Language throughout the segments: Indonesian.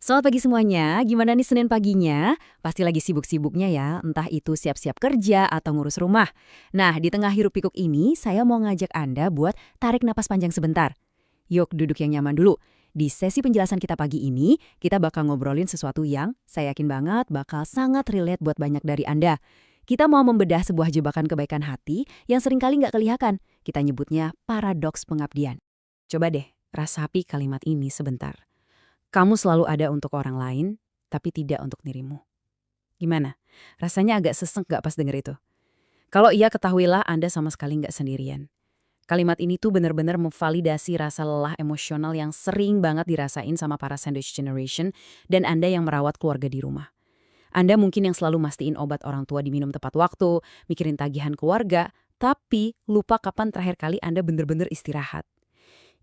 Selamat pagi semuanya, gimana nih Senin paginya? Pasti lagi sibuk-sibuknya ya, entah itu siap-siap kerja atau ngurus rumah. Nah, di tengah hiruk-pikuk ini, saya mau ngajak Anda buat tarik napas panjang sebentar. Yuk duduk yang nyaman dulu. Di sesi penjelasan kita pagi ini, kita bakal ngobrolin sesuatu yang saya yakin banget bakal sangat relate buat banyak dari Anda. Kita mau membedah sebuah jebakan kebaikan hati yang seringkali nggak kelihatan. Kita nyebutnya paradoks pengabdian. Coba deh, rasapi kalimat ini sebentar. Kamu selalu ada untuk orang lain, tapi tidak untuk dirimu. Gimana? Rasanya agak sesek nggak pas denger itu? Kalau iya, ketahuilah Anda sama sekali nggak sendirian. Kalimat ini tuh benar-benar memvalidasi rasa lelah emosional yang sering banget dirasain sama para sandwich generation dan Anda yang merawat keluarga di rumah. Anda mungkin yang selalu mastiin obat orang tua diminum tepat waktu, mikirin tagihan keluarga, tapi lupa kapan terakhir kali Anda benar-benar istirahat.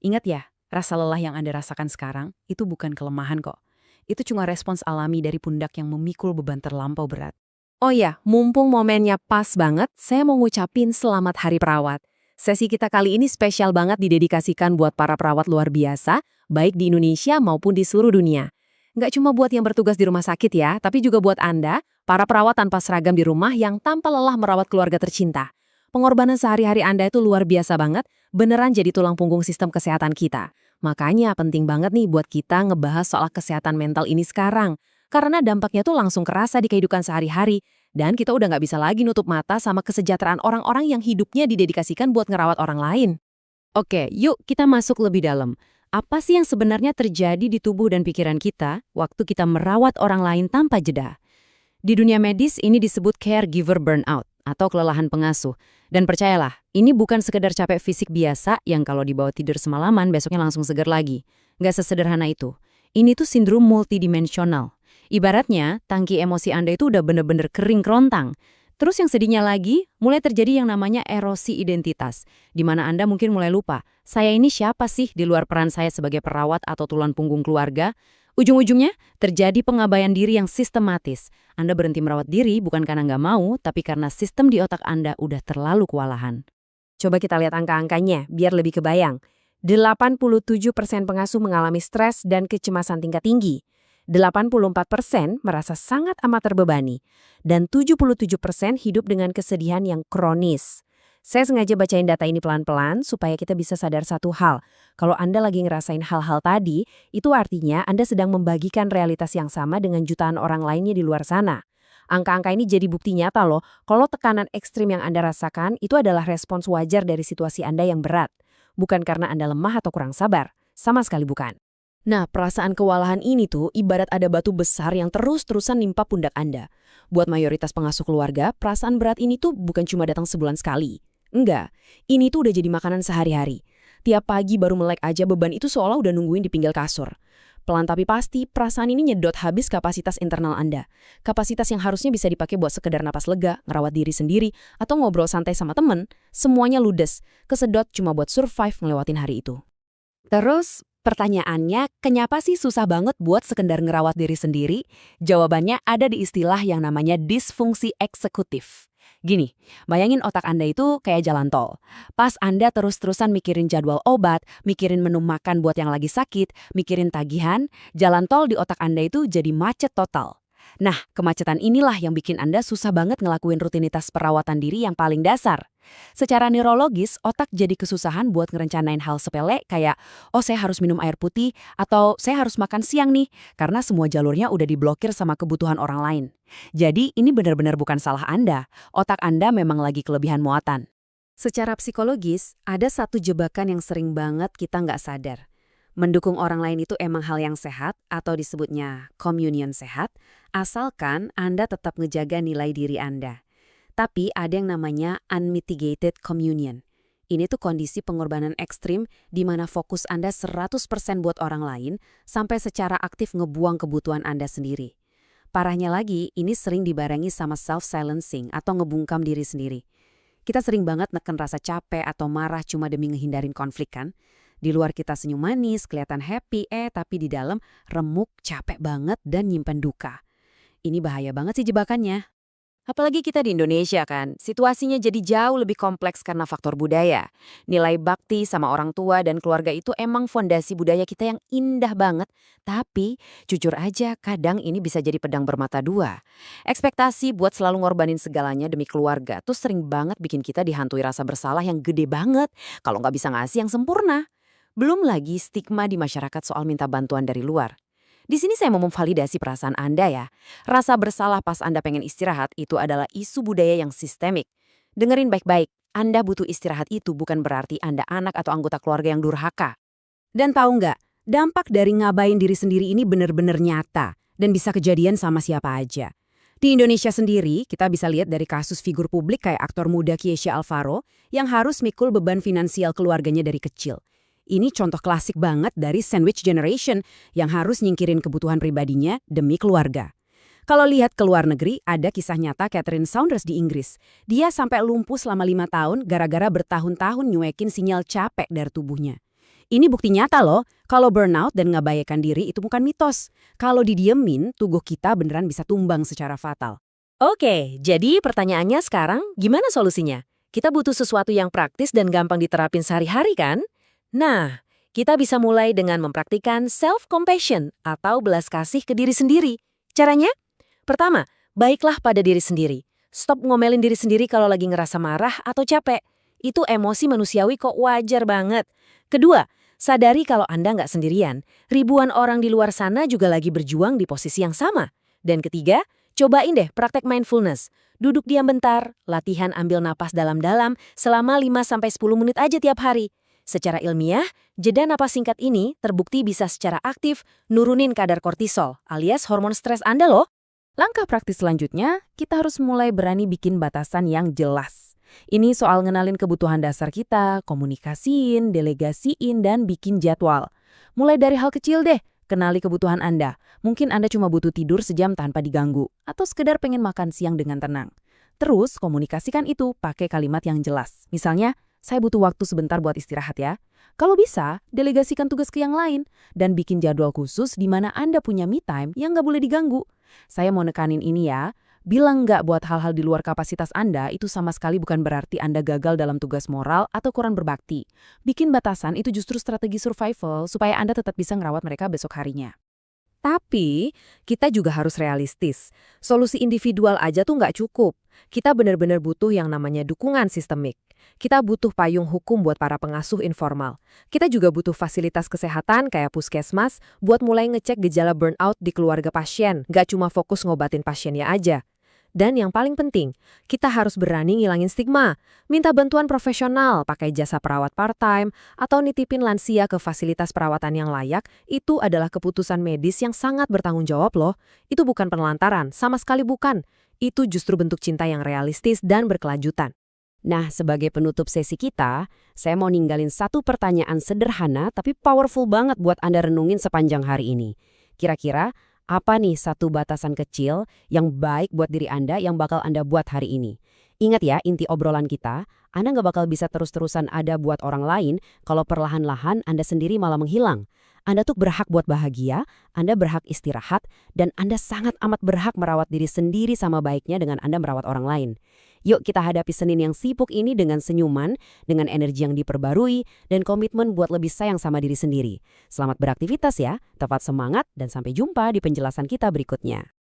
Ingat ya, rasa lelah yang Anda rasakan sekarang itu bukan kelemahan kok. Itu cuma respons alami dari pundak yang memikul beban terlampau berat. Oh ya, mumpung momennya pas banget, saya mau ngucapin selamat Hari Perawat. Sesi kita kali ini spesial banget didedikasikan buat para perawat luar biasa, baik di Indonesia maupun di seluruh dunia. Nggak cuma buat yang bertugas di rumah sakit ya, tapi juga buat Anda, para perawat tanpa seragam di rumah yang tanpa lelah merawat keluarga tercinta. Pengorbanan sehari-hari Anda itu luar biasa banget, beneran jadi tulang punggung sistem kesehatan kita. Makanya penting banget nih buat kita ngebahas soal kesehatan mental ini sekarang. Karena dampaknya tuh langsung kerasa di kehidupan sehari-hari. Dan kita udah nggak bisa lagi nutup mata sama kesejahteraan orang-orang yang hidupnya didedikasikan buat ngerawat orang lain. Oke, yuk kita masuk lebih dalam. Apa sih yang sebenarnya terjadi di tubuh dan pikiran kita waktu kita merawat orang lain tanpa jeda? Di dunia medis ini disebut caregiver burnout atau kelelahan pengasuh. Dan percayalah, ini bukan sekedar capek fisik biasa yang kalau dibawa tidur semalaman besoknya langsung segar lagi. Nggak sesederhana itu. Ini tuh sindrom multidimensional. Ibaratnya, tangki emosi Anda itu udah bener-bener kering kerontang. Terus yang sedihnya lagi, mulai terjadi yang namanya erosi identitas, di mana Anda mungkin mulai lupa, saya ini siapa sih di luar peran saya sebagai perawat atau tulang punggung keluarga? Ujung-ujungnya, terjadi pengabaian diri yang sistematis. Anda berhenti merawat diri bukan karena nggak mau, tapi karena sistem di otak Anda udah terlalu kewalahan. Coba kita lihat angka-angkanya, biar lebih kebayang. 87% pengasuh mengalami stres dan kecemasan tingkat tinggi. 84% merasa sangat amat terbebani, dan 77% hidup dengan kesedihan yang kronis. Saya sengaja bacain data ini pelan-pelan supaya kita bisa sadar satu hal. Kalau Anda lagi ngerasain hal-hal tadi, itu artinya Anda sedang membagikan realitas yang sama dengan jutaan orang lainnya di luar sana. Angka-angka ini jadi bukti nyata loh, kalau tekanan ekstrim yang Anda rasakan itu adalah respons wajar dari situasi Anda yang berat. Bukan karena Anda lemah atau kurang sabar, sama sekali bukan. Nah, perasaan kewalahan ini tuh ibarat ada batu besar yang terus-terusan nimpa pundak Anda. Buat mayoritas pengasuh keluarga, perasaan berat ini tuh bukan cuma datang sebulan sekali. Enggak, ini tuh udah jadi makanan sehari-hari. Tiap pagi baru melek aja beban itu seolah udah nungguin di pinggir kasur. Pelan tapi pasti, perasaan ini nyedot habis kapasitas internal Anda. Kapasitas yang harusnya bisa dipakai buat sekedar napas lega, ngerawat diri sendiri, atau ngobrol santai sama temen, semuanya ludes, kesedot cuma buat survive ngelewatin hari itu. Terus, pertanyaannya, kenapa sih susah banget buat sekedar ngerawat diri sendiri? Jawabannya ada di istilah yang namanya disfungsi eksekutif. Gini, bayangin otak Anda itu kayak jalan tol. Pas Anda terus-terusan mikirin jadwal obat, mikirin menu makan buat yang lagi sakit, mikirin tagihan, jalan tol di otak Anda itu jadi macet total. Nah, kemacetan inilah yang bikin Anda susah banget ngelakuin rutinitas perawatan diri yang paling dasar. Secara neurologis, otak jadi kesusahan buat ngerencanain hal sepele kayak, oh saya harus minum air putih, atau saya harus makan siang nih, karena semua jalurnya udah diblokir sama kebutuhan orang lain. Jadi ini benar-benar bukan salah Anda, otak Anda memang lagi kelebihan muatan. Secara psikologis, ada satu jebakan yang sering banget kita nggak sadar. Mendukung orang lain itu emang hal yang sehat atau disebutnya communion sehat, asalkan Anda tetap ngejaga nilai diri Anda. Tapi ada yang namanya unmitigated communion. Ini tuh kondisi pengorbanan ekstrim di mana fokus Anda 100% buat orang lain sampai secara aktif ngebuang kebutuhan Anda sendiri. Parahnya lagi, ini sering dibarengi sama self-silencing atau ngebungkam diri sendiri. Kita sering banget neken rasa capek atau marah cuma demi ngehindarin konflik kan? Di luar kita senyum manis, kelihatan happy, tapi di dalam remuk, capek banget, dan nyimpen duka. Ini bahaya banget sih jebakannya. Apalagi kita di Indonesia kan, situasinya jadi jauh lebih kompleks karena faktor budaya. Nilai bakti sama orang tua dan keluarga itu emang fondasi budaya kita yang indah banget. Tapi, jujur aja kadang ini bisa jadi pedang bermata dua. Ekspektasi buat selalu ngorbanin segalanya demi keluarga tuh sering banget bikin kita dihantui rasa bersalah yang gede banget kalau nggak bisa ngasih yang sempurna. Belum lagi stigma di masyarakat soal minta bantuan dari luar. Di sini saya mau memvalidasi perasaan Anda ya. Rasa bersalah pas Anda pengen istirahat itu adalah isu budaya yang sistemik. Dengerin baik-baik, Anda butuh istirahat itu bukan berarti Anda anak atau anggota keluarga yang durhaka. Dan tahu nggak, dampak dari ngabain diri sendiri ini benar-benar nyata dan bisa kejadian sama siapa aja. Di Indonesia sendiri, kita bisa lihat dari kasus figur publik kayak aktor muda Kiesya Alvaro yang harus mikul beban finansial keluarganya dari kecil. Ini contoh klasik banget dari sandwich generation yang harus nyingkirin kebutuhan pribadinya demi keluarga. Kalau lihat ke luar negeri, ada kisah nyata Catherine Saunders di Inggris. Dia sampai lumpuh selama 5 tahun gara-gara bertahun-tahun nyuekin sinyal capek dari tubuhnya. Ini bukti nyata loh, kalau burnout dan ngabayakan diri itu bukan mitos. Kalau didiemin, tubuh kita beneran bisa tumbang secara fatal. Oke, jadi pertanyaannya sekarang, gimana solusinya? Kita butuh sesuatu yang praktis dan gampang diterapin sehari-hari kan? Nah, kita bisa mulai dengan mempraktikkan self-compassion atau belas kasih ke diri sendiri. Caranya? Pertama, baiklah pada diri sendiri. Stop ngomelin diri sendiri kalau lagi ngerasa marah atau capek. Itu emosi manusiawi kok, wajar banget. Kedua, sadari kalau Anda nggak sendirian. Ribuan orang di luar sana juga lagi berjuang di posisi yang sama. Dan ketiga, cobain deh praktek mindfulness. Duduk diam bentar, latihan ambil napas dalam-dalam selama 5-10 menit aja tiap hari. Secara ilmiah, jeda napas singkat ini terbukti bisa secara aktif nurunin kadar kortisol alias hormon stres Anda loh. Langkah praktis selanjutnya, kita harus mulai berani bikin batasan yang jelas. Ini soal ngenalin kebutuhan dasar kita, komunikasiin, delegasiin, dan bikin jadwal. Mulai dari hal kecil deh, kenali kebutuhan Anda. Mungkin Anda cuma butuh tidur sejam tanpa diganggu, atau sekedar pengen makan siang dengan tenang. Terus, komunikasikan itu pakai kalimat yang jelas. Misalnya, saya butuh waktu sebentar buat istirahat ya. Kalau bisa, delegasikan tugas ke yang lain dan bikin jadwal khusus di mana Anda punya me time yang nggak boleh diganggu. Saya mau nekanin ini ya, bilang nggak buat hal-hal di luar kapasitas Anda itu sama sekali bukan berarti Anda gagal dalam tugas moral atau kurang berbakti. Bikin batasan itu justru strategi survival supaya Anda tetap bisa ngerawat mereka besok harinya. Tapi, kita juga harus realistis. Solusi individual aja tuh nggak cukup. Kita benar-benar butuh yang namanya dukungan sistemik. Kita butuh payung hukum buat para pengasuh informal. Kita juga butuh fasilitas kesehatan kayak puskesmas buat mulai ngecek gejala burnout di keluarga pasien, nggak cuma fokus ngobatin pasiennya aja. Dan yang paling penting, kita harus berani ngilangin stigma. Minta bantuan profesional, pakai jasa perawat part-time, atau nitipin lansia ke fasilitas perawatan yang layak, itu adalah keputusan medis yang sangat bertanggung jawab loh. Itu bukan penelantaran, sama sekali bukan. Itu justru bentuk cinta yang realistis dan berkelanjutan. Nah, sebagai penutup sesi kita, saya mau ninggalin satu pertanyaan sederhana tapi powerful banget buat Anda renungin sepanjang hari ini. Kira-kira, apa nih satu batasan kecil yang baik buat diri Anda yang bakal Anda buat hari ini? Ingat ya, inti obrolan kita, Anda nggak bakal bisa terus-terusan ada buat orang lain kalau perlahan-lahan Anda sendiri malah menghilang. Anda tuh berhak buat bahagia, Anda berhak istirahat, dan Anda sangat amat berhak merawat diri sendiri sama baiknya dengan Anda merawat orang lain. Yuk kita hadapi Senin yang sibuk ini dengan senyuman, dengan energi yang diperbarui, dan komitmen buat lebih sayang sama diri sendiri. Selamat beraktivitas ya, tetap semangat, dan sampai jumpa di penjelasan kita berikutnya.